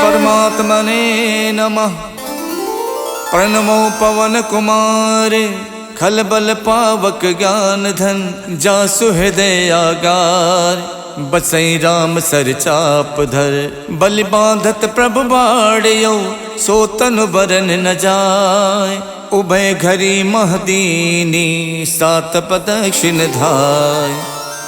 परमात्मने नमः। प्रणमो पवन कुमार खलबल पावक ज्ञान धन जासु हृदय आगार। बसई राम सर चाप धर बलि बांधत प्रभु बाड़ियो सो तनु बरन न जाय। उभय घरी महदीनी सात प्रदक्षिण धाय।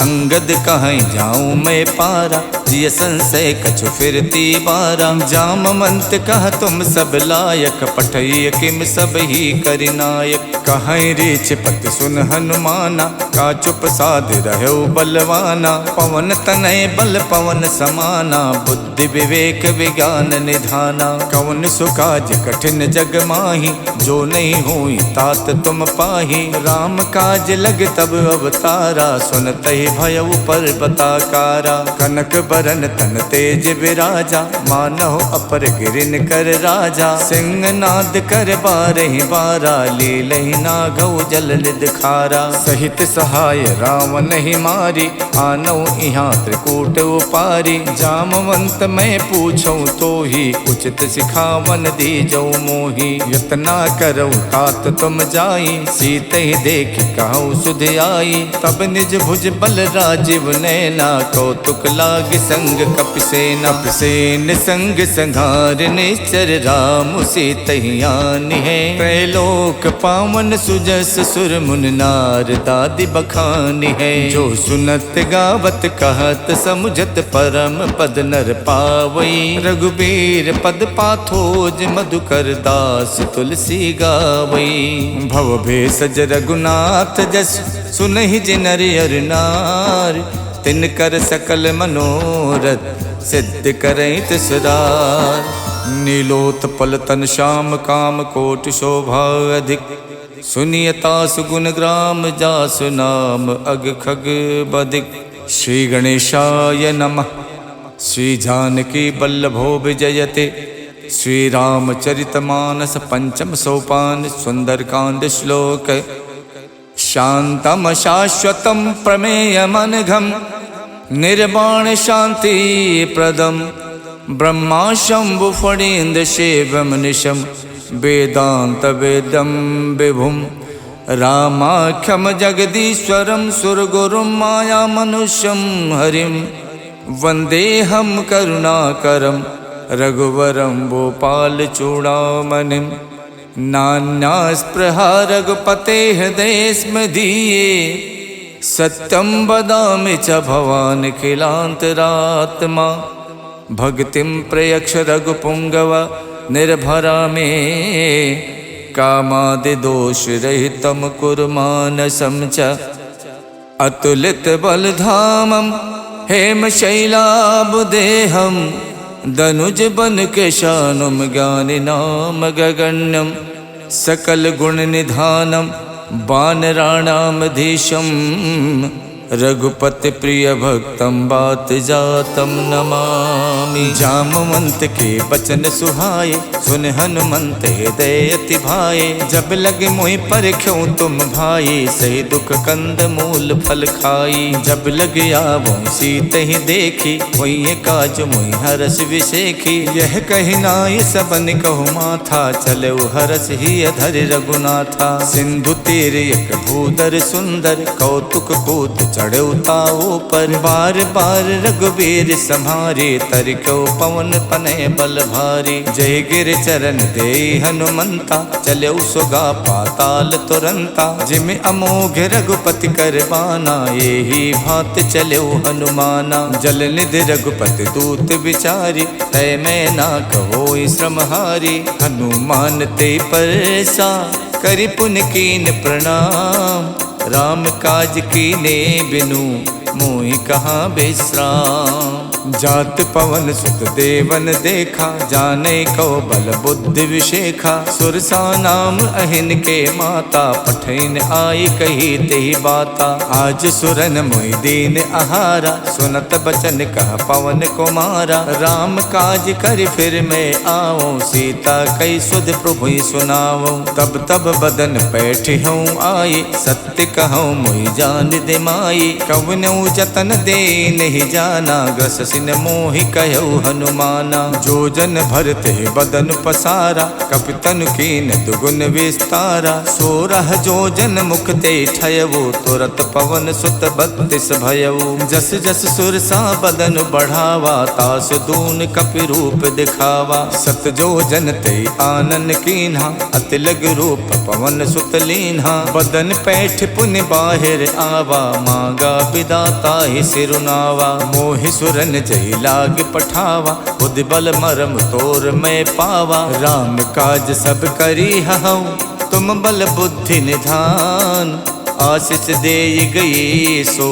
अंगद कहीं जाऊं मैं पारा जिय संशय कछु फिरती बारा। जामवंत कह तुम सब लायक पठय किम सब ही करिनायक। कहीं रीछ पत सुन हनुमाना का चुप साध रहो बलवाना। पवन तनय बल पवन समाना बुद्धि विवेक विज्ञान निधाना। कवन सुकाज कठिन जग माही जो नहीं हुई तात तुम पाही। राम काज लग तब अवतारा सुनत ही भयउ पर्वताकारा। कनक बरन तन तेज विराजा मानहो अपर गिरिन कर राजा। सिंह नाद कर बारहि बारा लीलहि नागौ जल निध खारा। सहित सहाय रावण ही मारी आनौ इहाँ त्रिकूट उपारी। जामवंत मैं पूछऊँ तो ही उचित सिखावन दीजौ मोही। यतना करौ तात तुम जाई सीत ही देख कहु सुध आई। तब निज भुज बल राजीव नैना कौतुक लाग संग कपिसेना। कपिसेन संग संघार निश्चर राम सीत ही आनी है। त्रैलोक पावन सुजस सुर मुन नार दादि बखानी है। जो सुनत गावत कहत समुझत परम पद नर पावई। रघुबीर पद पाथोज मधुकर दास तुलसी गावई। भव भेषज रघुनाथ जस सुनहि जिनर अर नार। तिन कर सकल मनोरथ सिद्ध करई तिसरार। नीलोत्पल तन श्याम काम कोटि शोभा अधिक। सुनियता सुगुण ग्राम जासु नाम अग खग बदिक। श्री गणेशाय नमः। श्री जानकी बल्लभो विजयते। श्री रामचरितमानस पंचम सोपान सुंदरकांड श्लोक। शांतम शाश्वतम प्रमेयमनघम निर्वाण शांति प्रदम। ब्रह्मा शंभु फणीन्द्र शिवम निशम वेदांत वेदम विभुम। रामाख्यम जगदीश्वरम सुरगुरुम माया मनुष्यम हरिम। वंदेहम करुणाकरम रघुवरम भोपाल चूड़ामणिम। नान्या स्पृहा रघुपते हृदय स्मदीये। सत्यम वदामि च भवान् खिलान्तरात्मा। भक्तिं प्रयक्ष रघुपुंगव निर्भरा मे। कामादि दोष रहितं कुरु मानसं च। अतुलित बलधामं हेमशैलाभदेहं। दनुज बन केशानुम ज्ञानि नाम गगण्यम। सकल गुण निधानम वानराणामधीशम। रघुपति प्रिय भक्तम बात जातम नमामि। जामवंत के बचन सुहाए सुन हनुमंत हृदय अति भाए। जब लगे मोहि परख्यों तुम भाई सही दुख कंद मूल फल खाई। जब लग आवो सीत ही देखी वही काज मोहि हरस विशेखी। यह कही नाय सबन कहु माथा चले हरस ही अधर रघुनाथा। सिंधु तीर एक भूधर सुंदर कौतुक कूद चढ़े ताओ पर। बार बार रघुबीर सम्हारे तरको पवन तनय बल भारी। जय गिर चरण दे हनुमंता चले सुगा पाताल तुरंता। जिम अमोघ रघुपति कर बाना यही भात चले हनुमाना। जल निधि रघुपति दूत विचारी तय मैं ना कहो श्रमहारी। हनुमान ते परसा करि पुन कीन प्रणाम। राम काज कीने बिनु मोहि कहाँ विश्राम। जात पवन सुत देवन देखा जाने को बल बुद्धि विशेखा। सुरसा नाम अहिन के माता पठैन आई कही तेहि बाता। आज सुरन मोहि दीन आहारा सुनत बचन कह पवन कुमारा। राम काज कर फिर मैं आओ सीता कई सुध प्रभु सुनाओ। तब तब बदन बैठी हूँ आई सत्य कहूँ मोहि जान दिमाई। कवनौ जतन दे नहीं जाना, ग्रस सिन मोहि कहु हनुमाना। जो जन भरते बदन पसारा, कपितन कीन दुगुन विस्तारा। 16 जो जन मुख ते ठयवो, तुरत पवन सुत 32 भयऊ। जस जस सुरसा बदन बढ़ावा, तास दून कपि रूप दिखावा। 7 जो जन ते आनन कीन्हा, अति लग रूप पवन सुत लीन्हा। बदन पैठ पुन बाहिर आवा, मांगा विदाता ही सिरुनावा। मोहि सुरन जय लाग पठावा, खुद बल मरम तोर मैं पावा। राम काज सब करी हऊँ, तुम बल बुद्धि निधान। आशीष दे गई सो,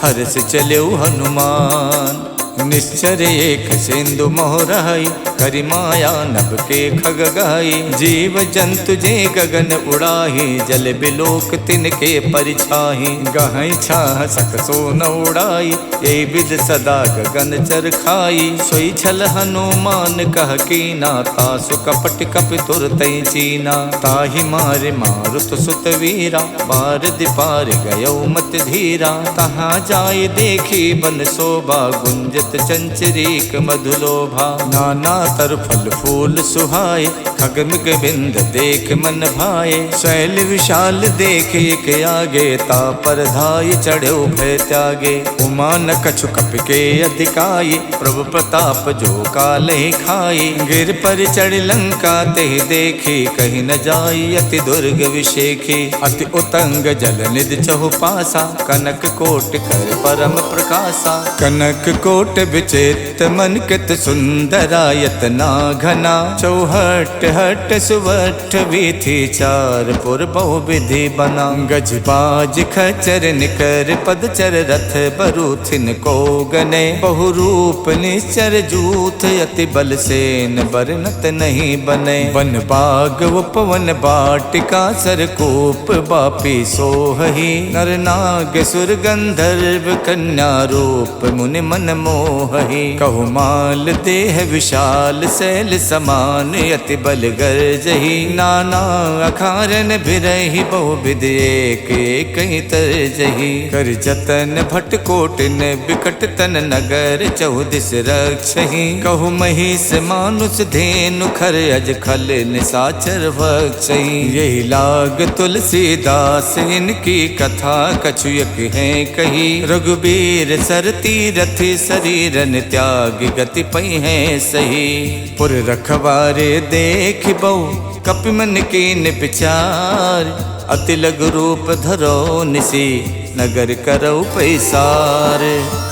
हर्ष चलो हनुमान। निश्चर एक सिंधु मोहराई, करि माया नभ के खग गाई। जीव जंतु जे गगन उड़ाही, जल बिलोक तिनके परिछाही। गहई छाह सक सो न उड़ाई, ए विद सदा गगन चर खाई। सोई छल हनुमान कह कीना, तासु कपट कपि तुरतै चीना। ताहि मारे मारुत सुत वीरा, बार दिपार गयो मत धीरा। तहाँ जाय देखी बन शोभा, गुंजत चंचरीक मधुलोभा। नाना तर फल फूल सुहाए, खगमिग बिंद देख मन भाए। शैल विशाल देख एक आगे, ता पर धाय चढ़ो भय त्यागे। उमा न कछु कपि के अधिकाई, प्रभु प्रताप जो कालहि खाई। गिर पर चढ़ लंका ते देखी, कहीं न जाई अति दुर्ग विशेखी। अति उतंग जल निधि चहु पासा, कनक कोट कर परम प्रकाशा। कनक कोट विचित्र मन कित सुंदरायत ना घना। चौहट हट सुवठ वीथी, चार पुर बहु विधि बना। गज बाज खचर निकर पदचर, रथ बरूथिन को गने। बहु रूप निश्चर जूथ, अति बल सेन बरनत नहीं बने। वन बाग उपवन बाटिका, सरकूप बापी सोहही। नर नाग सुर गंधर्व, कन्या रूप मुनि मन मोहही। कहु माल देह विशाल, शैल समान अति बल गर्जही। नाना अखारन बिरही, बहु विध एक एक तरजही। कर जतन भट कोटिन, बिकट तन नगर चौदिस रक्षही। कहु महिष मानुष धेनु, खर अज खल निसाचर भक्षही। यही लाग तुलसीदास, इनकी कथा कछुयक है कही। रघुबीर सरती रथि, शरीरन त्याग गति पै है सही। पुर रखवारे देख बहु, कपि मन कीन विचार। अति लघु रूप धरो निसी, नगर करौ पैसार।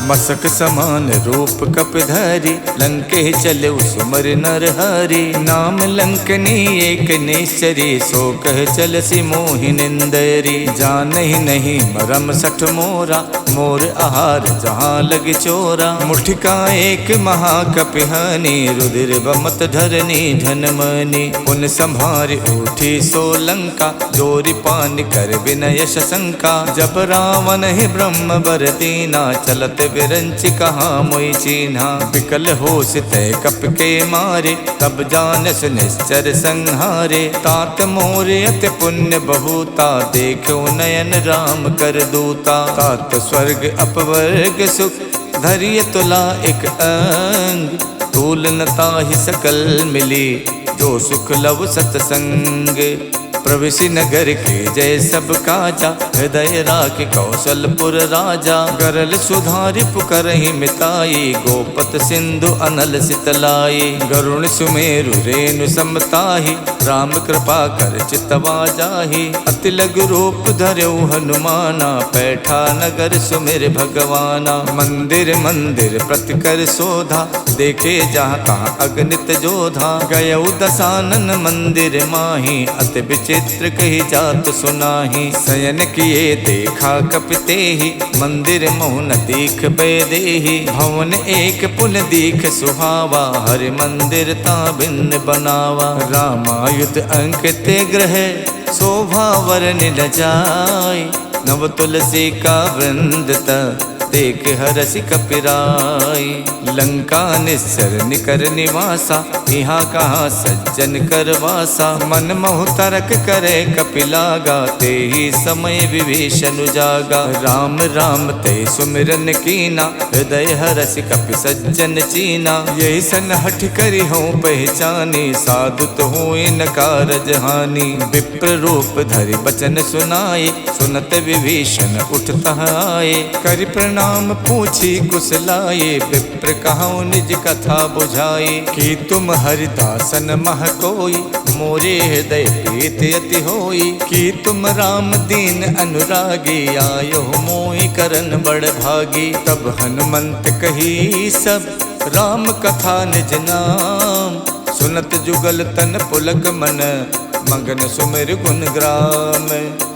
मसक समान रूप कपिधरि, लंके चले सुमर नर हरि। नाम लंकनी एक निश्चरी, सो कह चलसी मोहि निंदरी। जानहि नहीं मरम सठ मोरा, मोर आहार जहाँ लग चोरा। मुठिका एक महाकपिहानी, रुधिर बमत धरनी धनमनी। पुन संभार उठी सो लंका, जोरी पान कर विनय शंका। जब रावण ही ब्रह्म बर दीना, चलत विरंच कहाँ मोई चीन्हा। विकल होश तय कप के मारे, तब जानस निश्चर संहारे। तात मोर अति पुण्य बहुता, देखो नयन राम कर दूता। तात स्वर्ग अपवर्ग सुख, धैर्य तुला एक अंग। तूल नता ही सकल मिली, जो सुख लव सतसंग। प्रविशि नगर के जय सब काजा, हृदय राख कौशलपुर राजा। गरल सुधारि पुकरहि मिताई, गोपत सिंधु अनल सितलाई। गरुण सुमेरु रेणु समताहि, राम कृपा कर चितवा जाहि। अति लघु रूप धरौ हनुमाना, पैठा नगर सुमिर भगवाना। मंदिर मंदिर प्रति कर शोधा, देखे जहाँ तहाँ अगणित जोधा। गयौ दसानन मंदिर माही, अति चित्र कही जात सुनाही। शयन किए देखा कपितेहि, मंदिर मोहन दीख बेदेहि। भवन एक पुन दीख सुहावा, हरि मंदिर ता भिन्न बनावा। रामायुध अंकित ग्रह, शोभा वरन न जाय। नव तुलसी का वृंद देख हरसि कपिराई। लंका निस्सर निकर निवासा, यहाँ कहाँ सज्जन कर वासा। मन मोह तरक करे कपिलागा, ते ही समय विभीषण जागा। राम राम ते सुमिरन कीना, हृदय हरसि कपि सज्जन चीना। यही सन हठ करी हो पहचानी, साधु तो हुए न कारज हानि। विप्र रूप धरि बचन सुनाए, सुनत विभीषण उठता आए। करि प्रणाम पूछी कुशलाए, विप्र कहूँ निज कथा बुझाए। कि तुम हरिदासन मह कोई, मोरे हृदय प्रीत अति होई। कि तुम राम दीन अनुरागी, आयो मोहि करन बड़ भागी। तब हनुमंत कही सब, राम कथा निज नाम। सुनत जुगल तन पुलक मन, मगन सुमिर गुण ग्राम।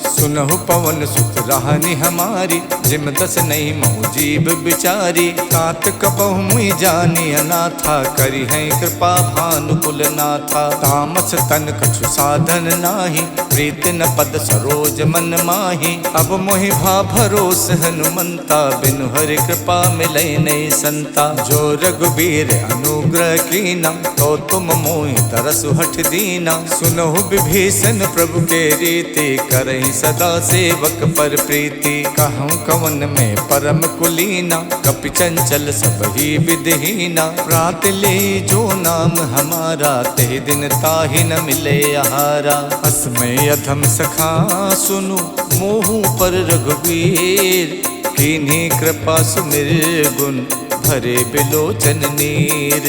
सुनहु पवन सुत राहनि हमारी, जिम दस नहीं महु जीव बिचारी। तात कबहु मुई जानी अनाथा, करी है कृपा भानुकुल नाथा। तामस तन कछु साधन नाही, प्रीत न पद सरोज मन माही। अब मोहि भा भरोस हनुमंता, बिनु हरि कृपा मिलै नहीं संता। जो रघुबीर अनुग्रह कीना, तो तुम मोहि तरसु हठ दीना। सुनहु विभीषण प्रभु के रीति, करहि सदा सेवक पर प्रीति। कहूँ कवन में परम कुलीना, कपि चंचल सब ही विधहीना। प्रात ले जो नाम हमारा, ते दिन ताहि न मिले आहारा। असमय अधम सखा सुनु, मोहु पर रघुवीर। कीन्ही कृपा सुमिर गुण, भरे बिलोचन नीर।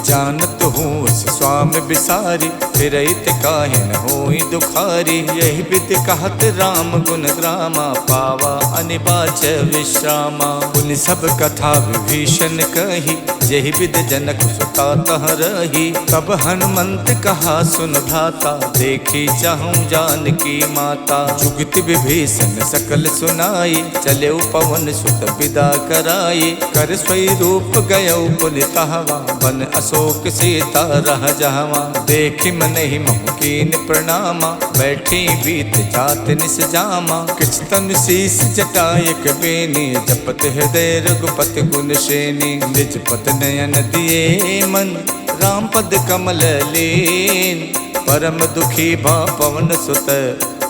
जानत हूँ स्वामी बिसारी, फिरैत काहे न होई दुखारी। यही विद कहत राम गुण ग्रामा, पावा अनिबाच विश्रामा। पुनि सब कथा विभीषण कही, यही विद जनक सुता तह रही। तब हनुमंत कहा सुन भ्राता, देखी चाहूँ जानकी माता। जुगत विभीषण सकल सुनाई, चले पवन सुत विदा कराई। कर स्वई रूप गयो पुनितहवा, बन अशोक सीता रह जहवा। देखि मन ही महु कीन प्रणामा, बैठी बीत जात निस जामा। किछ तन शीस जटायक बेनी, जपत हृदय रघुपति गुण श्रेणी। निज पत नयन दिए मन, राम पद कमल लीन। परम दुखी भा पवन सुत,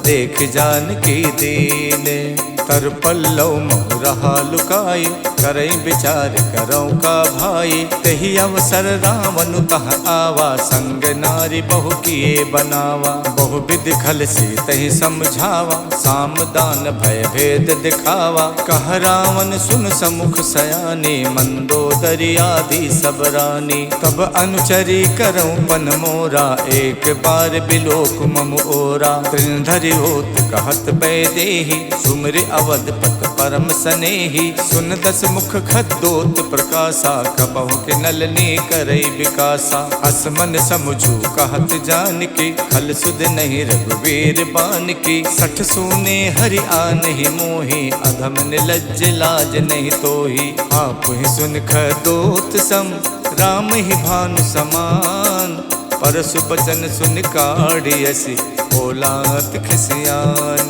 देख जानकी दीन। तर पल्लव मोह रहा लुकाई, करई विचार करौ का भाई। तही अवसर रावण तह आवा, संग नारी बहु किए बनावा। बहु विधि खल से तही समझावा, साम दान भय भेद दिखावा। कह रावण सुन समुख सयानी, मंदोदरी आदि सब रानी। तब अनुचरी करौ पन मोरा, एक बार बिलोक मम ओरा। त्रिनधरि होत कहत बैदेही, सुमिर अवधपत परम सनेही। सुन दस मुख खद्दोत प्रकाशा, कबहु के नलनी करई विकासा। असमन समझू कहत जानकी, खल सुध नहीं रघुवीर बानकी। सठ सूने हरि आनहि मोहि, अधम निलज्ज लाज नहीं तोहि। आप ही सुन खद्दोत सम, राम ही भानु समान। परसु बचन सुन काढ़ियसि, बोलात खिसियान।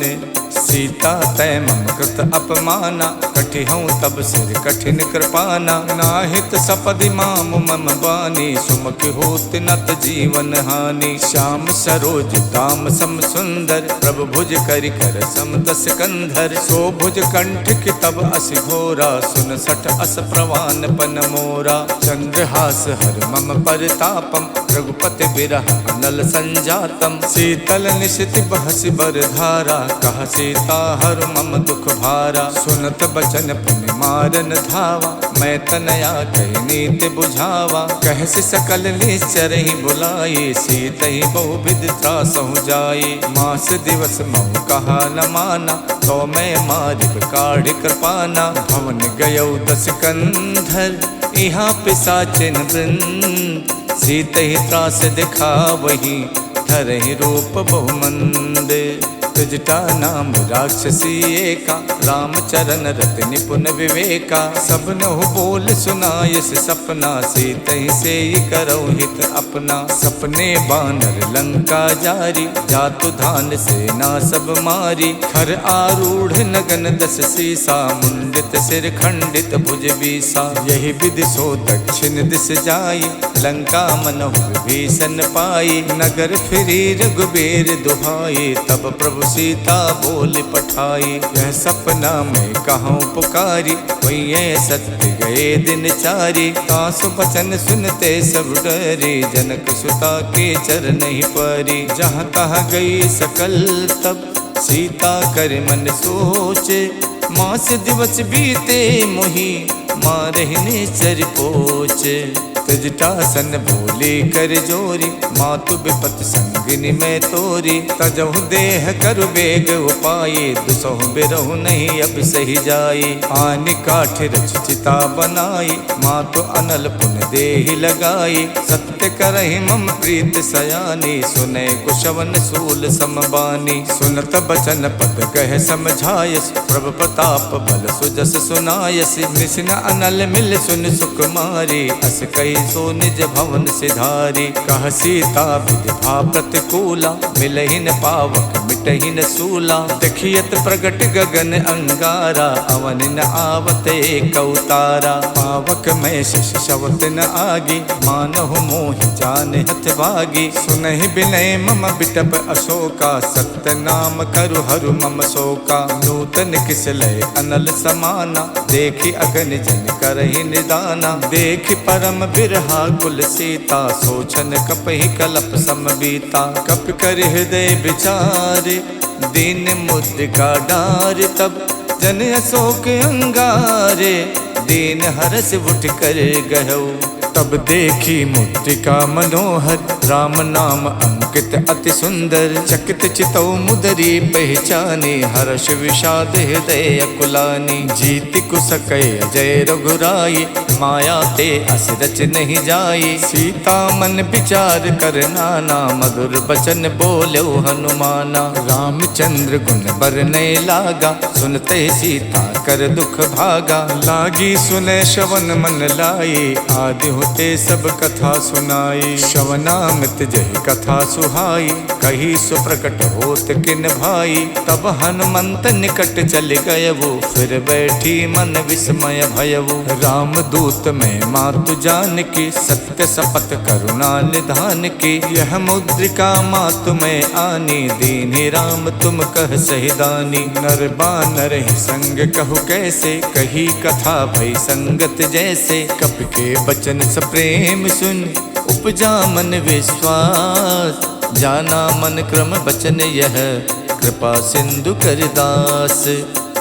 सीता तय मम कृत अपमाना, कठिहऊँ तब सिर कठिन कृपाना। नाहित सपदि माम मम बानी, सुमुख होत नत जीवन हानि। श्याम सरोज दाम सम सुंदर, प्रभु भुज करि कर सम दस कंधर। सो भुज कंठ की तब असि घोरा, सुन सठ अस प्रवान पन मोरा। चंद्रहास हर मम परितापम, रघुपति बिरह अनल संजातम। शीतल निशित बहसि बर धारा, कह सीता हर मम दुख भारा। सुनत बचन पुनि मारन धावा, मैं तनया कही नीति बुझावा। कहसि सकल निश्चर ही बुलाई, सीत ही बहु विधि त्रासहु जाई। मास दिवस महु कहा न माना, तो मैं मारिब काढ़ कृपाना। भवन गयौ दस कंधर, यहाँ पिशाचिन वृंद। सीत ही त्रास दिखा वही, धरहि रूप बहुमंद। जटा नाम राक्षसी एका, रामचरण रति निपुण विवेका। सबनहु बोल सुनायस सपना, सीतहि से करौ हित अपना। सपने बानर लंका जारी, जातु धान सेना सब मारी। खर आरूढ़ नगन दस सीसा, मुंडित सिर खंडित भुज बीसा। यही विधि सो दक्षिण दिस जाई, लंका मनहु विभीषण पाई। नगर फिरी रघुबीर दुहाई, तब प्रभु सीता बोल पठाई। यह सपना में कहूँ पुकारी, वही सत्य गए दिन चारी। तासु बचन सुनते सब डरी, जनक सुता के चरण ही परी। जहाँ तहाँ गई सकल तब, सीता कर मन सोचे। मास दिवस बीते मोही, मारहिने चर पोचे। तजटासन बोली कर जोरी, मातु विपत संगिनी में तोरी। तजहु देह कर बेग उपाये, दुसहु बिरहु नहीं अब सही जाई। आनि काठ रच चिता बनाई, मातु अनल पुन देहि लगाई। सत्य करहि मम प्रीत सयानी, सुने कुशवन सूल समबानी। सुनत बचन पद कह समझायस, प्रभु प्रताप बल सुजस सुनायस। निसिन अनल मिल सुन सुकुमारी, अस कही सो निज भवन सिधारी। कह सीता विधि भा प्रतिकूला, मिलहि न पावक मिटहि न सूला। देखियत प्रगट गगन अंगारा, अवन न आवत एक अवतारा। पावक में शिष शवत न आगी, मानहु मोहि जान हथ भागी। सुनहि बिनय मम बिटप अशोका, सत्य नाम करु हरु मम शोका। नूतन किसलय अनल समाना, देखि अगन जन करहि निदाना। देखि परम बिरहा कुल सीता, सोचन कपहि कलप समबीता। कप कर हृदय विचारे, दीन मुद्रिका डार। तब जन अशोक अंगारे, दीन हरस उठ कर गहु। तब देखी मुद्रिका मनोहर, राम नाम अंकित अति सुंदर। चकित चितौ मुदरी पहचानी, हर्ष विषाद हृदय अकुलानी। जीति कुसकय जय रघुराई, माया ते अस रच नहीं जाई। सीता मन विचार कर नाना, मधुर बचन बोलो हनुमाना। रामचंद्र गुण बरनय लागा, सुनते सीता कर दुख भागा। लागी सुने श्रवण मन लाई, आदि होते सब कथा सुनाई। श्रवणामृत जय कथा सुहाई, कही सुप्रकट होत किन भाई। तब हनुमंत निकट चल गयवु, फिर बैठी मन विस्मय भयवु। राम दूत में मातु जान की, सत्य शपथ करुणा निधान की। यह मुद्रिका मातु में आनी, दीन्हि राम तुम कह सहिदानी। नर बानर ही संग कहु कैसे, कही कथा भई संगत जैसे। कप के बचन प्रेम सुन, उपजा मन विश्वास। जाना मन क्रम बचन यह, कृपा सिंधु कर दास।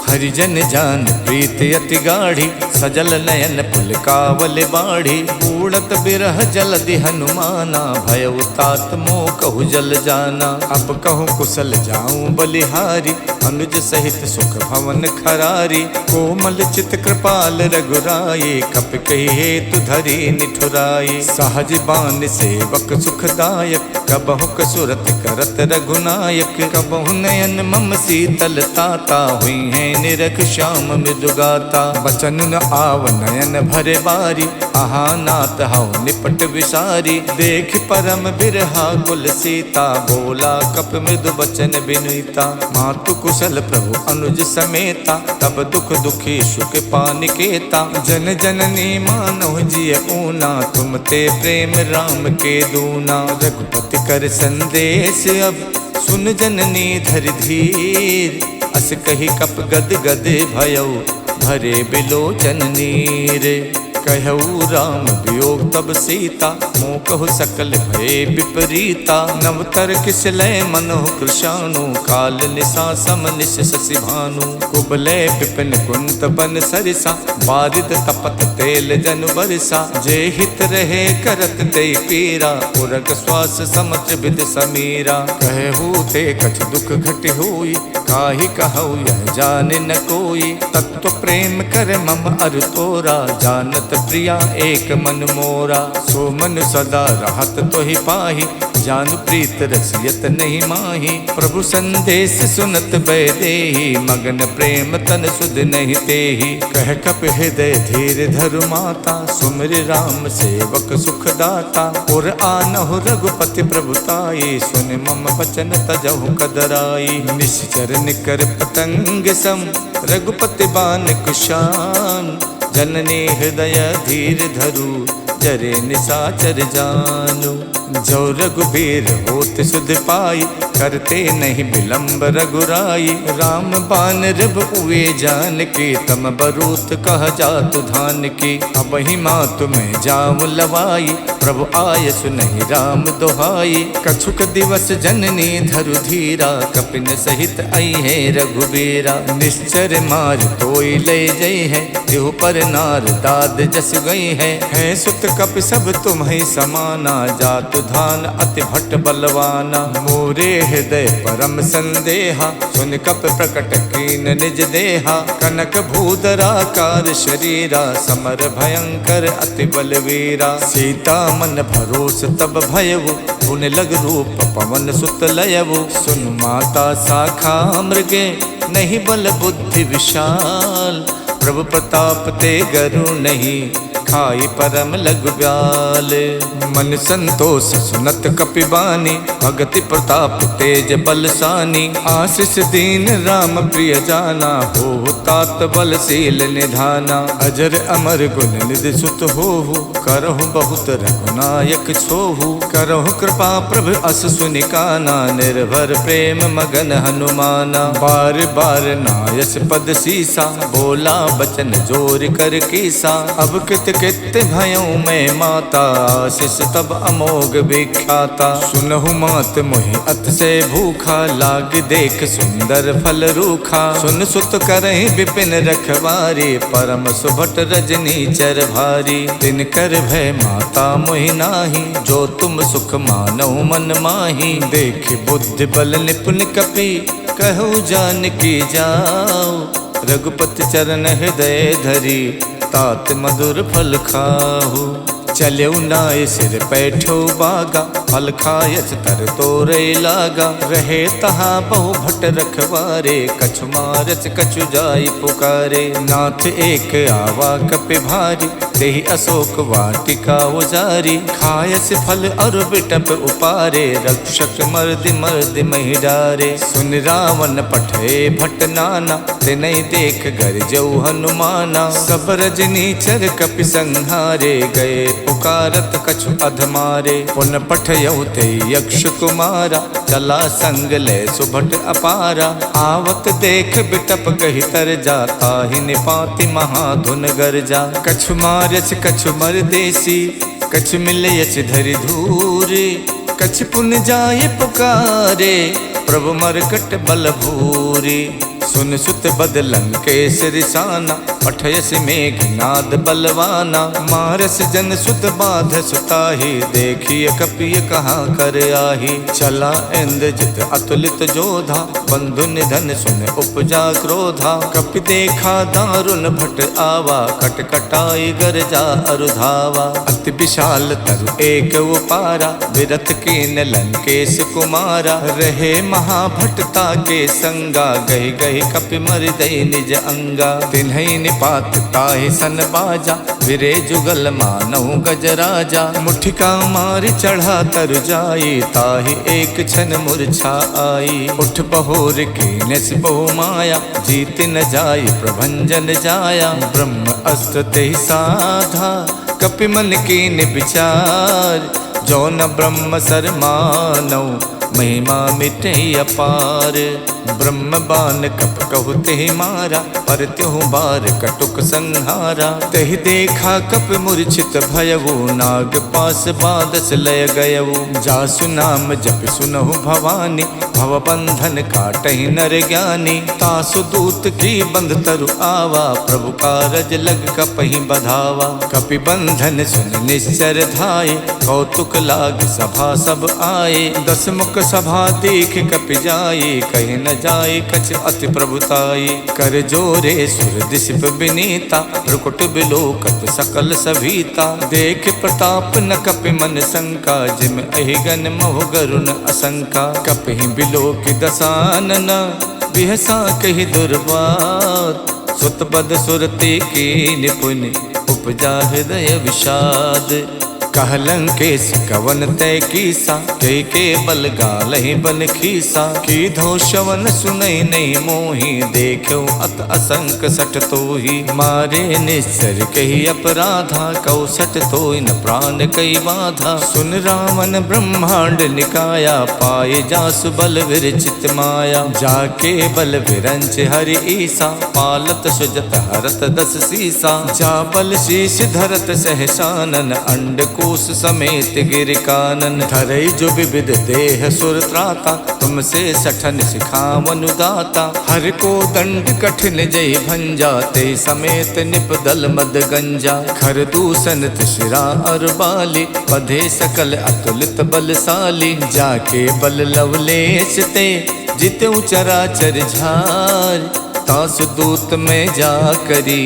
हरिजन जान प्रीत अति गाढ़ी, सजल नयन पुलकावल बाढ़ी। उड़त बिरह जलधि हनुमाना, भयउ तात मोह कहु जल जाना। अब कहूँ कुशल जाऊं बलिहारी, अनुज सहित सुख भवन खरारी। कोमल चित कृपाल रघुराई, कप कही हेतु धरी निठुराई। सहज बान सेवक सुखदायक, कबहु कसुरत करत रघुनायक। कबहु नयन मम शीतल ताता, हुई है निरख श्याम मृदुगाता। बचन न आव नयन भरे बारी, आहा नाथ हऊ निपट विसारी। देख परम बिरहा कुल सीता, बोला कप मृदु बचन बिनुता। मातु कुशल प्रभु अनुज समेता, तब दुख दुखी सुख पानिकेता। जन जननी मानव जिय ऊना, तुम ते प्रेम राम के दूना। रघुपति कर संदेश अब, सुन जननी धर धीर। अस कही कप गद गद भयउ, भरे बिलोचन नीर। कहऊ राम वियोग तब सीता, मोह कहु सकल भय विपरीता। नवतर किसलय मनोह कृशानु, काल निशा सम निश शशि भानु। कुबलय विपिन कुंत बन सरिसा, बारिद तपत तेल जनु बरसा। जे हित रहे करत ते पीरा, उरग श्वास समच विद समीरा। कहू ते कछ दुख घट होई, काहि कहऊ यह जाने न कोई। तत्व प्रेम कर मम अर तोरा, जानत प्रिया एक मन मोरा। सो मन सदा रहत तो ही पाही, जानु प्रीत रसियत नहीं माही। प्रभु संदेश सुनत बैदेही, मगन प्रेम तन सुध नहीं तेही। कह कप हृदय धीर धरु माता, सुमिर राम सेवक सुख दाता। और आनहु रघुपति प्रभुताई, सुन मम बचन तजहु कदराई। निश्चर निकर पतंग सम, रघुपति बान कुशान। जननी हृदय धीर धरु, जरे निसाचर जानु। जो रघुबीर होत सुध पाई, करते नहीं विलंब रघुराई। राम बान रब उए जान की, तम बरूत कह जातु धान की। अब ही माँ तुम्हें जाऊं लवाई, प्रभु आय सुनहि राम दोहाई। कछुक दिवस जननी धरु धीरा, कपिन सहित आई है रघुबीरा। निश्चर मार तोई ले जई है, देहु पर नार दाद जस गई है। सुत कप सब तुम्हें समाना, जातु धान अति भट्ट बलवाना। मोरे हृदय परम संदेहा, सुन कप प्रकट कीन निज देहा। कनक भूधराकार शरीरा, समर भयंकर अति बलवीरा। सीता मन भरोस तब भयउ, पुन लग रूप पवन सुत लयउ। सुन माता शाखा मृगे, नहीं बल बुद्धि विशाल। प्रभु प्रताप ते गरु नहीं, खाई परम लघु ब्याल। मन संतोष सुनत कपिबानी, भगति प्रताप तेज बलसानी। आशीष दीन राम प्रिय जाना, हो तात बलशील निधाना। अजर अमर गुण निधि सुत होहु, करहु बहुत रघुनायक छोहु। करहु कृपा प्रभु अस सुनिकाना, निर्भर प्रेम मगन हनुमाना। बार बार नायस पद सीसा, बोला बचन जोर कर कीसा। अब कित कित भयऊ मैं माता, आशीष तब अमोघ विख्याता। सुनहु मात मोहि अत से भूखा, लाग देख सुंदर फल रूखा। सुन सुत करहि विपिन रखवारी, परम सुभट रजनी चर भारी। तिन कर भय माता मोहि नाही, जो तुम सुख मानौ मन माही। देख बुद्धि बल निपुण कपि, कहु जानकी जाओ। रघुपति चरण हृदय धरी, तात मधुर फल खाहु। चलऊ नाय सिर पैठो बागा, फल खायच तर तोरे लागा। रहे तहा बहु भट रखवारे, कछु मारच कछु जाई पुकारे। नाथ एक आवा कपि भारी, देहि अशोक वाटिका उजारी। खायस फल और बिटप उपारे, रक्षक मर्दि मर्दि महि डारे। सुन रावण पठे भट नाना, तिनहि देख गरजऊ हनुमाना। सब रजनी चर कपि संहारे, गए पुकारत कछु अधमारे। पुन पठयऊ ते यक्ष कुमारा, चला संग ले सुभट अपारा। आवत देख बिटप कहि तर जाता, ही निपाति महाधुन गरजा। कछु मारच कछु मरदेसी, कछु मिलयच धरि धूरे। कछु पुन जाय पुकारे, प्रभु मरकट बल भूरे। सुन सुत बदलन केस रिसाना, पठयस मेघनाद बलवाना। मारस जन सुत बाध सुताही, देखिय कपिय कहाँ कर आही। चला इंद्रजित अतुलित जोधा, बंधु निधन सुन उपजा क्रोधा। कपि देखा दारुण भट आवा, कटकटाई गरजा अरुधावा। अति विशाल तरु एक उपारा, विरथ कीन लंकेश कुमारा। रहे महाभटता के संगा, गहि गहि कपि मर दई निज अंगा। तिन्हई निपात ताहि सन बाजा, विरे जुगल मानहु गजराजा। मुठिका मारि चढ़ा तर जाई, ताहि एक छन मूर्छा आई। उठ बहोर कीनस बहु माया, जीत न जाई प्रभंजन जाया। ब्रह्म अस्त्र तेहि साधा, कपि मन कीन विचार। जो न ब्रह्म सर मानौ, महिमा मिटे अपार। ब्रह्म बान कप कहु तेहि मारा, पर त्यों बार कटुक संहारा। तेहि देखा कप मूर्छित भयउ, नाग पास बादस लय गयउ। जासु नाम जप सुनहु भवानी, भव बंधन काटहि नर ज्ञानी। तासु दूत की बंध तरु आवा, प्रभु कारज लग कपहि बधावा। कपि बंधन सुन निश्चर धाये, कौतुक लाग सभा सब आए। 10 मुख सभा देख कपि जाए, कहीं न जाए कछ अति प्रभुताई। कर जोरे सुर दिशप विनीता, भ्रुकुट बिलोकत सकल सभीता। देख प्रताप न कपि मन शंका, जिम अहिगन मोह गरुण असंका। कपि बिलोक दसानन, बिहसा कहि दुर्बात। सुत पद सुरते की निपुण, उपजा हृदय विषाद। कहलंकेश कवन तय कीसा, के बल गालहि बन खीसा। की धो शवन सुनई नहीं मोही, देखो अत असंक सट तोही। मारे निश्चर कही अपराधा, कौसट तोय न प्राण कई बाधा। सुन रावण ब्रह्मांड निकाया, पाए जासु बल विरचित माया। जाके बल विरंच हरि ईसा, पालत सुजत हरत 10 सीसा। जा बल शीश धरत सहसानन, अंड कोश समेत गिर कानन। धरई जो विविध देह सुर त्राता, तुमसे सठन सिखावन दाता। हर को दंड कठिन जय भंजा, ते समेत निप दल मद गंजा। खर दूषण शिरा और बाली, बधे सकल अतुलित बलशाली। जाके बल लवलेश ते, जितु चराचर झार। तासु दूत में जा करी,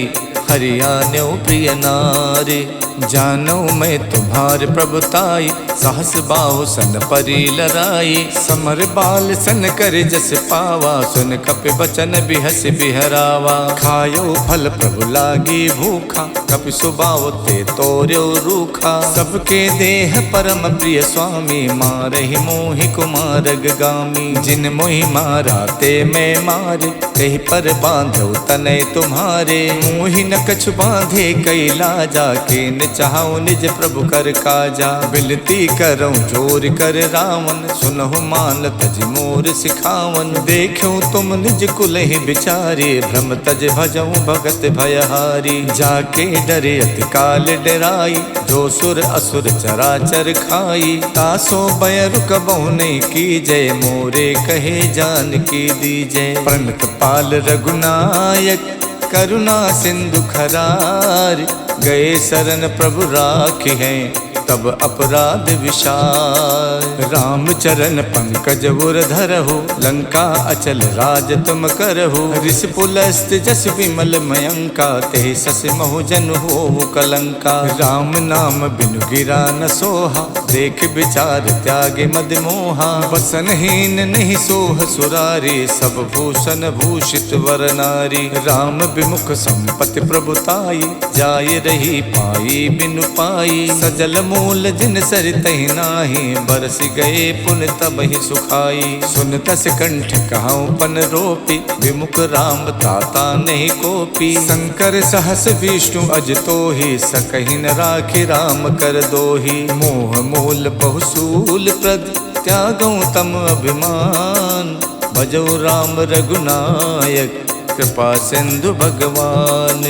हरियाण्यो प्रिय नारी। जानो मैं तुम्हार प्रभुताई, सहस बाहु सन परी लराई। समर बाल सन कर जस पावा, सुन कपि बचन बिहस बिहरावा। खायो फल प्रभु लागी भूखा, कपि सुबाव ते तोर्यो रूखा। सबके देह परम प्रिय स्वामी, मारहि मोहि कुमारग गामी। जिन मोहि मारा ते मैं मारे, कहीं पर बांधो तनय तुम्हारे। मोहि न कछु बांधे कई लाजा, के चाहूं निज प्रभु कर काजा। बिनती करऊं जोर कर रावण, सुनहु मान तज मोर सिखावन। देखूं तुम निज कुल ही बिचारे, भ्रम तज भजऊं भगत भयहारी। जाके डरे अति काल डराई, जो सुर असुर चराचर खाई। तासो बयरु कबहु नहीं कीजय, मोरे कहे जान की दीजय। प्रणत पाल रघुनायक, करुणा सिंधु खरार। गए शरण प्रभु राखी हैं, तब अपराध विशाल। राम चरण पंकज उर धरहु, लंका अचल राज तुम करहु। ऋष पुलस्त जस विमल मयंका, ते सस महु जन हो कलंका। राम नाम बिनु गिरा न सोहा, देख विचार त्यागे मद मोहा। वसनहीन नहीं सोह सुरारी, सब भूषण भूषित वर नारी। राम विमुख संपत्ति प्रभुताई, जाय रही पाई बिनु पाई। सजल मूल जिन सरितहि नाही, बरस गए पुन तब ही सुखाई। सुन तस कंठ कहाऊं पन रोपी, विमुख राम ताता नहीं कोपी। शंकर सहस विष्णु अज तोहि, सकहि न राखि राम कर दोहि। मोह मूल बहुसूल प्रद, त्यागऊं तम अभिमान। भजो राम रघुनायक, कृपा सिंधु भगवान।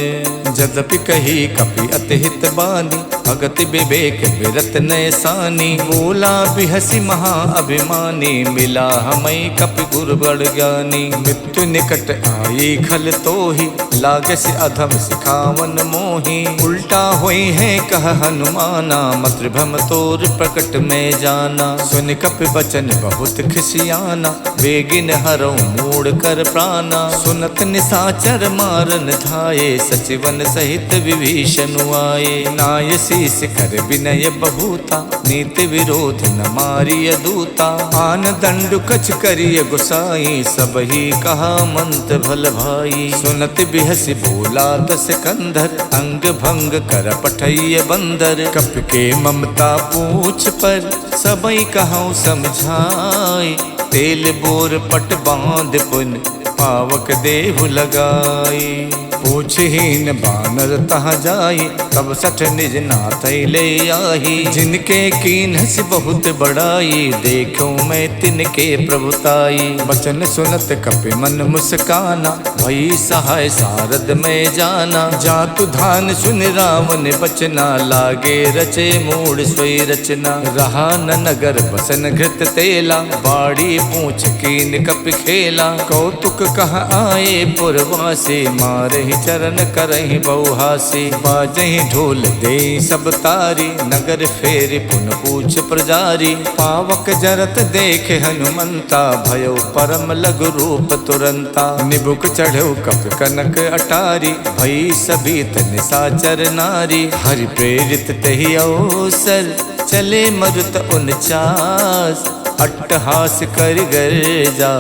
जदपि कही कपि अति हित बानी, भगति विवेक विरत नयसानी। बोला बिहसी महा अभिमानी, मिला हमई कपि गुरु बड़ ज्ञानी। मृत्यु निकट आई खल तोहि, लागस अधम सिखावन मोहि। उल्टा होई है कह हनुमाना, मातृभम तोर प्रकट में जाना। सुन कपि बचन बहुत खिसियाना, बेगिन हरऊं मूड कर प्राणा। सुनत निसाचर मारन धाये, सचिवन सहित विभीषण आए। नाय शीस कर विनय बहुता, नीति विरोध न मारिय दूता। आन दंडु कछ करिय गुसाई, सब ही कहा मंत भल भाई। सुनत बिहस बोला 10 कंधर, अंग भंग कर पठैय बंदर। कपि के ममता पूछ पर, सबई कहूँ समझाए। तेल बोर पट बांध पुन, पावक देहु लगाई। पूछहीन बानर तहाँ जाई, तब सठ निज नाथ ले आही। जिनके कीन्हस बहुत बड़ाई, देखूं मैं तिनके प्रभुताई। बचन सुनत कपि मन मुस्काना, भई सहाय सारद में जाना। जातु धान सुन रावण बचना, लागे रचे मूड सोई रचना। रहा न नगर बसन घृत तेला, बाड़ी पूछ कीन कपि खेला। कौतुक कह आए पुरवासे, मारहि चरण करहि बहुहासी। बाजहि ढोल दे सब तारी, नगर फेरि पुन पूछ प्रजारी। पावक जरत देखे हनुमंता, भयो परम लघु रूप तुरंता। निबुक चढ़ो कप कनक अटारी, भई सभीत निशाचर नारी। हरि प्रेरित तहि अवसर, चले मरुत 49। अट्टहास कर गर्जा,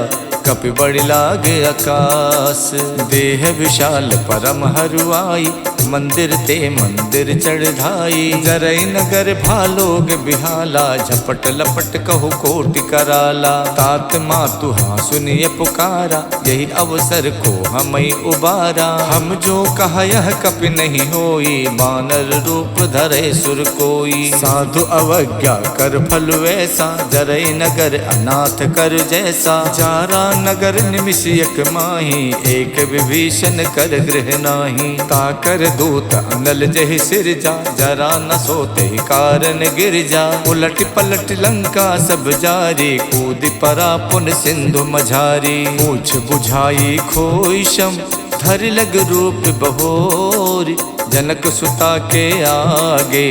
कपि बड़ि लागे आकाश। देह विशाल परम हरुआई, मंदिर ते मंदिर चढ़ाई। जरई नगर भालोग बिहाला, झपट लपट कहु कोटि कराला। तात मातु हाँ सुनिए पुकारा, यही अवसर को हमई उबारा। हम जो कहा यह कपि नहीं होई, बानर रूप धरे सुर कोई। साधु अवज्ञा कर फल वैसा, जरई नगर अनाथ कर जैसा। जारा नगर निमिषयक माही, एक विभीषण कर गृह नाही। ताकर दूत अनल जहि सिरजा, जरा न सोते कारण गिर जा। उलट पलट लंका सब जारी, कूद परा पुन सिंधु मझारी। पूछ बुझाई खोई शम, धर लग रूप बहोर। जनक सुता के आगे,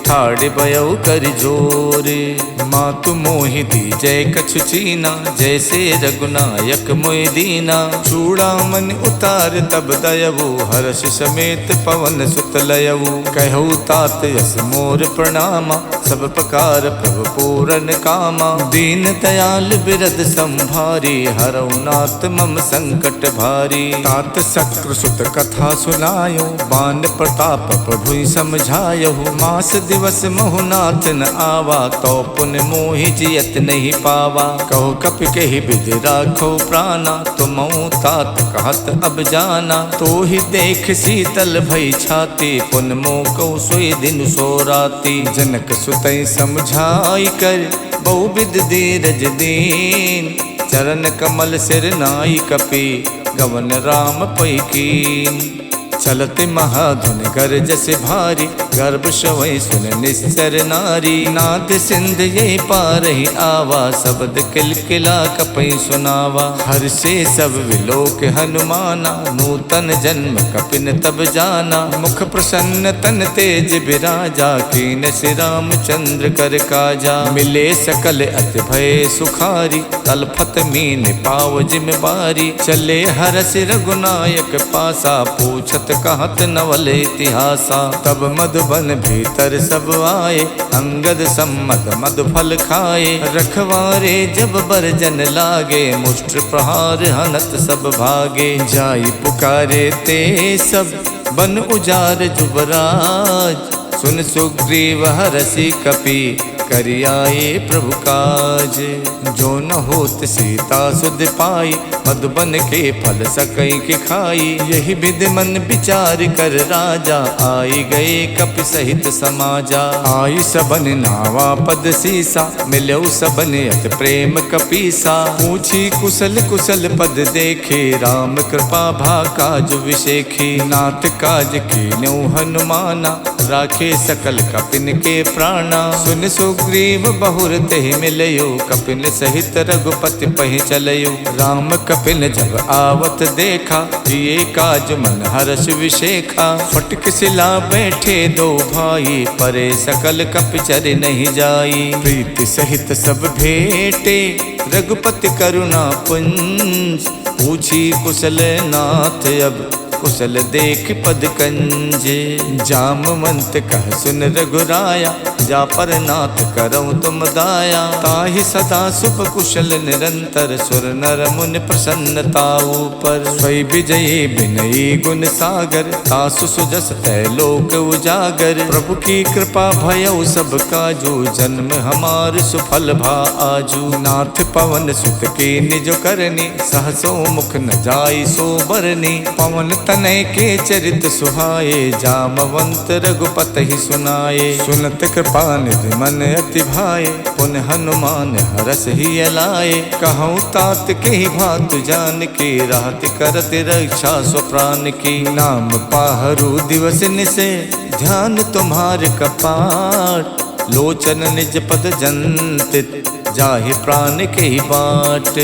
ठाड़ बयऊ कर जोरे। मातु मोहि दीजय कछु चीना, जैसे रघुनायक मोहि दीना। चूड़ामन उतार तब दयवु, हर्ष समेत पवन सुत लयवु। कहु तात यस मोर प्रणामा, सब प्रकार प्रभु पूरन कामा। दीन दयाल बिरद संभारी, हरऊ नाथ मम संकट भारी। तात शक्रु सुत कथा सुनायो, बान प्रताप प्रभु समझायो। मास दिवस महुनाथ न आवा, तो पुन मोहि जियत नहीं पावा। कहो कपि कहि विधि राखो प्राणा, तुम तात कहत अब जाना। तो ही देख शीतल भई छाती, पुन मोह कहु सोई दिन सो राती। जनक सुतई समझाई कर, बहुविध धीरज दीन। चरण कमल सिर नाई कपि, गवन राम पै कीन। चलते महाधुन गरजस भारी, गर्भ शवै सुन निश्चर नारी। नाद सिंध यही पारहि आवा, शब्द किलकिला कपि सुनावा। हर से सब विलोक हनुमाना, नूतन जन्म कपिन तब जाना। मुख प्रसन्न तन तेज बिराजा, कीन श्री रामचंद्र कर काजा। मिले सकल अति भय सुखारी, तलफत मीन पाव जिम बारी। चले हरस रघुनायक पासा, पूछत कहत नवल इतिहासा। तब मधुबन भीतर सब आए, अंगद सम्मत मधु फल खाए। रखवारे जब बरजन लागे, मुष्ट प्रहार हनत सब भागे। जाई पुकारे ते सब, बन उजार जुबराज। सुन सुग्रीव हरषि कपि, करियाए प्रभु काज। जो न होत सीता सुध पाई, मधुबन के फल सकई के खाई। यही विधि मन विचार कर राजा, आई गए कपि सहित समाजा। आई सबन नावा पद सीसा, मिलऊ सबन अत प्रेम कपीसा। पूछी कुशल कुशल पद देखे, राम कृपा भा काज विशेखी। नाथ काज कीन्यौ हनुमाना, राखे सकल कपिन के प्राणा। सुन सुग्रीव बहुर तेहि मिलयो, कपिन सहित रघुपति पहि चलयो। राम कपिन जब आवत देखा, जिए काज मन हर्ष विशेखा। फटक सिला बैठे दो भाई, परे सकल कपि चर नहीं जाई। प्रीति सहित सब भेटे, रघुपति करुणा पुंज। पूछी कुशल नाथ अब, कुशल देख पद कंजे। जामवंत कह सुन रघुराया, जा पर नाथ करऊँ तुम दाया। ताहि सदा सुख कुशल निरंतर, सुर नर मुनि प्रसन्नता ऊपर। स्वै विजयी विनयी गुण सागर, तासु सुजस तै लोक उजागर। प्रभु की कृपा भयउ सब काजू, जन्म हमार सुफल भा आजू। नाथ पवन सुत के निज करनी, सहसो मुख न जाई सो बरनी। पवन तनय के चरित सुहाए, जामवंत रघुपति ही सुनाए। सुनत कृपा निधि मन अति भाए, पुन हनुमान हरस ही अलाए। कहूँ तात के ही भातु जान के, राहत करत रक्षा स्वप्राण की। नाम पाहरु दिवस निसे, ध्यान तुम्हार कपाट। लोचन निज पद जंतित, जाहि प्राण के ही बाट।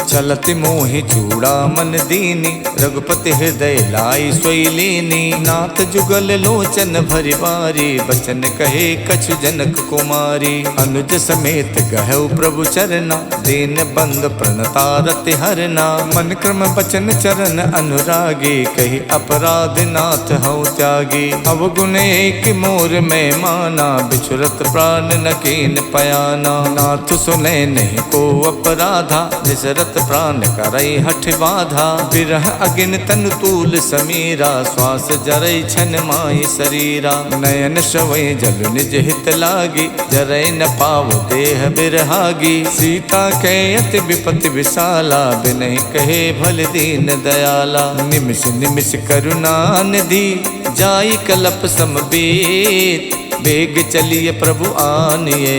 चलत मोहि चूड़ा मन दीनी, रघुपति हृदय लाई सोई लीनी। नाथ जुगल लोचन भरि बारी, बचन कहे कछु जनक कुमारी। अनुज समेत गहु प्रभु चरना, दीन बंद प्रणतारति हरना। मन क्रम बचन चरण अनुरागी, कही अपराध नाथ हऊ त्यागी। अवगुण एक मोर में माना, बिछुरत प्राण न कीन पयाना। नाथ सुने नहीं को अपराधा, निसरत प्राण करई हठ बाधा। बिरह अगिन तन तूल समीरा, श्वास जरई छन माई शरीरा। नयन श्रवै जल निज हित लागी, जरै न पाव देह बिरहागी। सीता के अति विपति विशाला, बिनहि कहे भल दीन दयाला। निमिष निमिष करुणा निधि, जाई कलप समबीत। बेग चलिए प्रभु आनिए,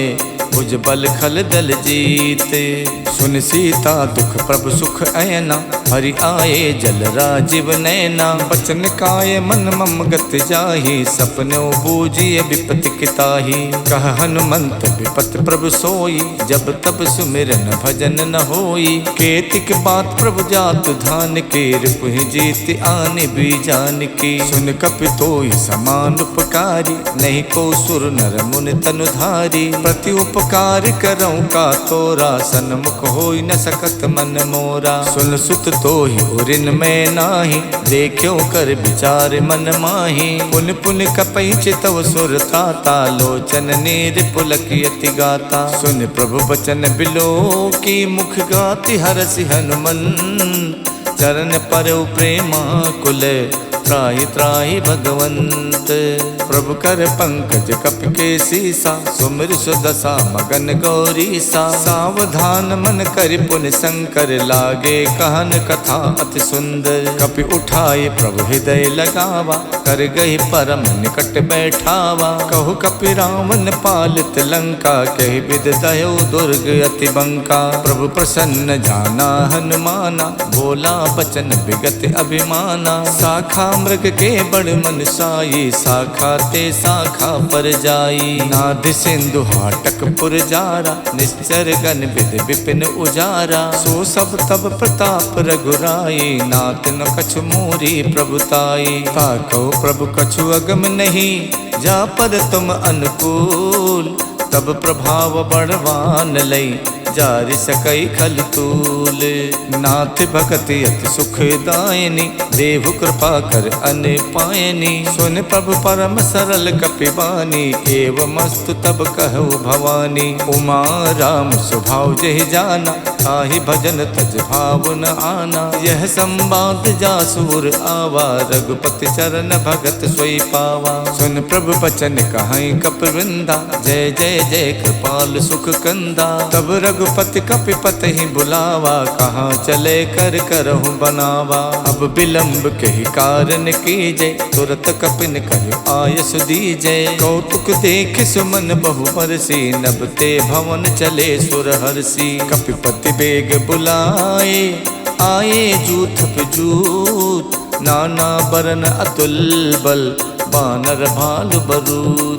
भुज बल खल दल जीते। सुन सीता दुख प्रभु सुख ऐना, हरि आए जल राजीव नैना। बचन काय मन मम गत जाहि, सपनो बूझिए विपति किताहि। कह हनुमंत विपत प्रभु सोई, जब तब सुमिरन भजन न होई। केतिक बात प्रभु जातु धान के, रिपुहि जीत आनि बीजान की। सुन कपि तोई समान उपकारी, नहीं को सुर नर मुनि तनुधारी। प्रति उपकार करऊँ का तोरा, सन्मुख होई न सकत मन मोरा। सुन सुत तो ही उरिन में नाही, देखो कर विचार मन माही। पुन पुन कपई चितव सुर ताता, लोचन नीर पुलकियति गाता। सुन प्रभु बचन बिलो की, मुख गाति हरसि हनुमंत। चरण पर प्रेमा कुल, त्राहि त्राहि भगवंत। प्रभु कर पंकज कपि के सीसा, सुमिर सुदशा मगन गौरीसा। सावधान मन कर पुन शंकर, लागे कहन कथा अति सुंदर। कपि उठाए प्रभु हृदय लगावा, कर गही परम निकट बैठावा। कहु कपि रावण पालित लंका, कहि विद दयो दुर्ग अति बंका। प्रभु प्रसन्न जाना हनुमाना, बोला बचन विगत अभिमाना। शाखा मृग के बड़ मन साई, शाखा ते शाखा पर जाई। नाद सिंधु हाटक पुर जारा, निश्चर गण विद विपिन उजारा। सो सब तब प्रताप रघुराई, नाथ न कछु मोरी प्रभुताई। ताको प्रभु कछु अगम नहीं, जा पर तुम अनुकूल। तब प्रभाव बड़वान लई, जारि सकई खल तूल। नाथ भगति अति सुखदायनी, देव कृपा कर अन पायनी। सुन प्रभु परम सरल कपिवानी, एवमस्तु तब कहु भवानी। उमा राम स्वभाव जहि जाना, ताहि भजन तज भाव न आना। यह संवाद जासुर आवा, रघुपति चरण भगत सोई पावा। सुन प्रभु बचन कहाई कपिवृंदा, जय जय जय कृपाल सुख कंदा। तब रघुपति कपिपत ही बुलावा, कहाँ चले कर करहु बनावा। अब विलंब कही कारण कीजय, तुरत कपिन कहि आयस दीजय। कौतुक देख सुमन बहु बरसी, नभ ते भवन चले सुर हरसी। कपिपति बेग बुलाए, आए जूथ पे जूथ। नाना बरन अतुल बल, बानर भालु बरूथ।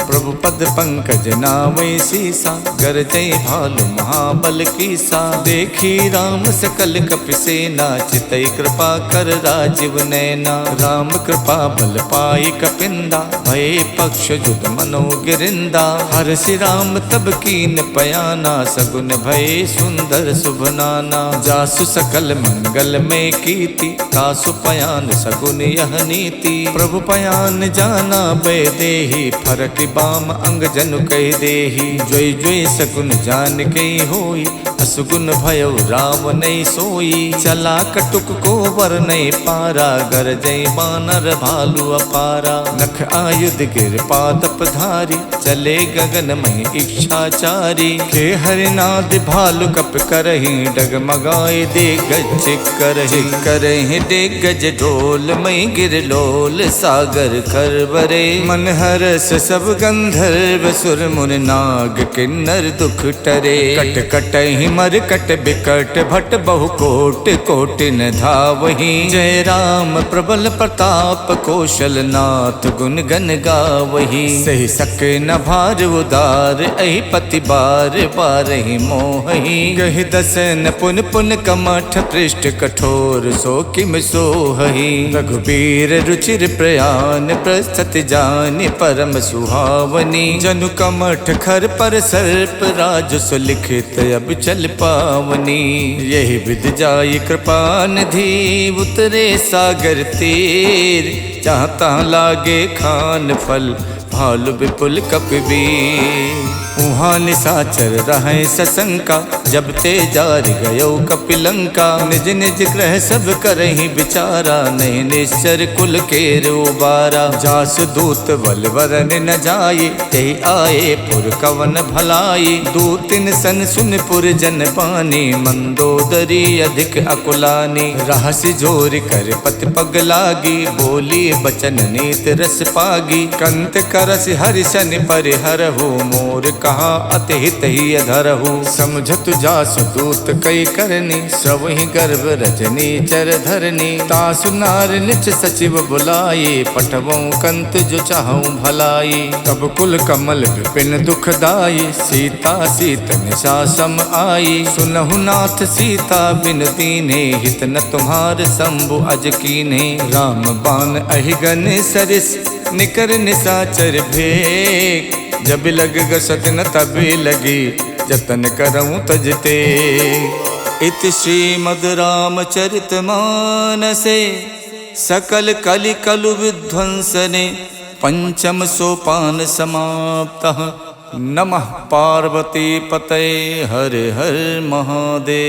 प्रभु पद पंकज नावै सीसा, गरजै भालु महाबल कीसा। देखी राम सकल कपि सेना, चितई कृपा कर राजीव नैना। राम कृपा बल पाई कपिंदा, भये पक्ष जुद मनो गिरिंदा। हरषि राम तब कीन पयाना, सगुन भये सुंदर शुभ नाना। जासु सकल मंगल में कीति, तासु पयान सगुन यह नीति। प्रभु पयान जाना बै देहि, फरक बाम अंग जनु कह देहि। जोई जोई सगुन जान के होई, असुगुन भयो राम नहीं सोई। चला कटुक को वर नहीं पारा, गरजई बानर भालू अपारा। नख आयुध गिर पादप धारी, चले गगन में इच्छाचारी। खे हरिनाद भालु कप करही, डगमगाए दिग्गज करही। करही दिग्गज ढोल मई गिर लोल, सागर सागर खरबरे। मन हरस सब गंधर्व सुर मुनि नाग किन्नर दुख टरे। कट कट ही मर कट बिकट भट बहु कोट कोटि न धावहि। जय राम प्रबल प्रताप कौशल नाथ गुण गन गावहि। सही सके न भार उदार अहि पति बार बारहि मोहि। गहि दसन पुन पुन कमठ पृष्ठ कठोर सो किम सोहहि। रघुबीर रुचिर प्रयान प्रस्तुति जानि परम सुहावनी। जनु कमठ खर पर सर्प राज सुलिखित अब चल पावनी। यही विधि जाई कृपा निधि उतरे सागर तीर। जहाँ तहाँ लागे खान फल भालु विपुल कपिबीर। उहाँ निशाचर रहे सशंका जब ते जार गयो कपिलंका। निज निज ग्रह सब करहि विचारा नहीं निश्चर कुल के उबारा। जास दूत बल वरन न जाये ते आए पुर कवन भलाई। दूतिन सन सुन पुर जन पानी मंदोदरी अधिक अकुलानी। रहसि जोर कर पति पग लागी बोली बचन नीत रस पागी। कंत करस हरिशन परिहरहु मोर कहा अति हित ही अधरहु। समझत जासु दूत कई करनी सब ही गर्भ रजनी चर धरनी। तासु नार निच सचिव बुलाये पठवों कंत जो चाहूं भलाई। तब कुल कमल विपिन दुखदाई सीता सीत निशा सम आई। सुनहु नाथ सीता बिन दीने हित न तुम्हार शंभु अज कीन्हे। राम बाण अहिगन सरिस निकर निशाचर भेक। जब लग गसत न तभी लगी जतन करऊं तजते। इत श्रीमद् रामचरित मानसे सकल कलि कलु विध्वंसने। पंचम सोपान समाप्तः। नमः पार्वती पतये हर हर महादेव।